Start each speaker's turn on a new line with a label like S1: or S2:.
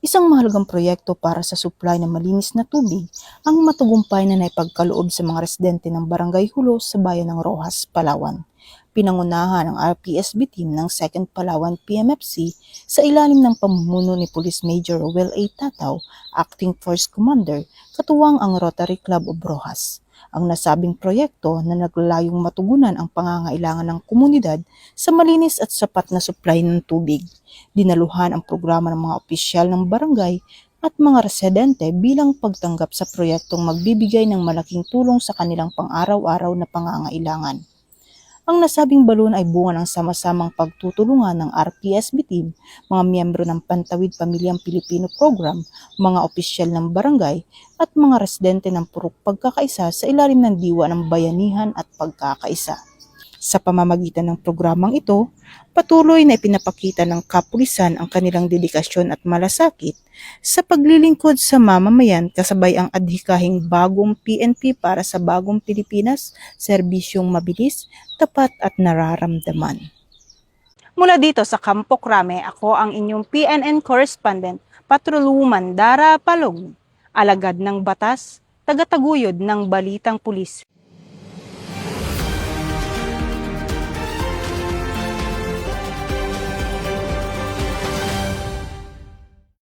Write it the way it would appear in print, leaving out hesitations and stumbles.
S1: Isang mahalagang proyekto para sa supply ng malinis na tubig ang matagumpay na naipagkaloob sa mga residente ng Barangay Hulo sa bayan ng Roxas, Palawan. Pinangunahan ng RPSB team ng 2nd Palawan PMFC sa ilalim ng pamumuno ni Police Major Rowel A. Tataw, Acting Force Commander, katuwang ang Rotary Club of Roxas. Ang nasabing proyekto na naglalayong matugunan ang pangangailangan ng komunidad sa malinis at sapat na supply ng tubig. Dinaluhan ang programa ng mga opisyal ng barangay at mga residente bilang pagtanggap sa proyektong magbibigay ng malaking tulong sa kanilang pang-araw-araw na pangangailangan. Ang nasabing balon ay bunga ng sama-samang pagtutulungan ng RPSB team, mga miyembro ng Pantawid Pamilyang Pilipino Program, mga opisyal ng barangay at mga residente ng Purok Pagkakaisa sa ilalim ng diwa ng bayanihan at pagkakaisa. Sa pamamagitan ng programang ito, patuloy na ipinapakita ng kapulisan ang kanilang dedikasyon at malasakit sa paglilingkod sa mamamayan kasabay ang adhikahing bagong PNP para sa bagong Pilipinas, serbisyong mabilis, tapat at nararamdaman. Mula dito sa Campo Crame, ako ang inyong PNN correspondent, Patroluman Dara Palog, alagad ng batas, tagataguyod ng balitang pulis.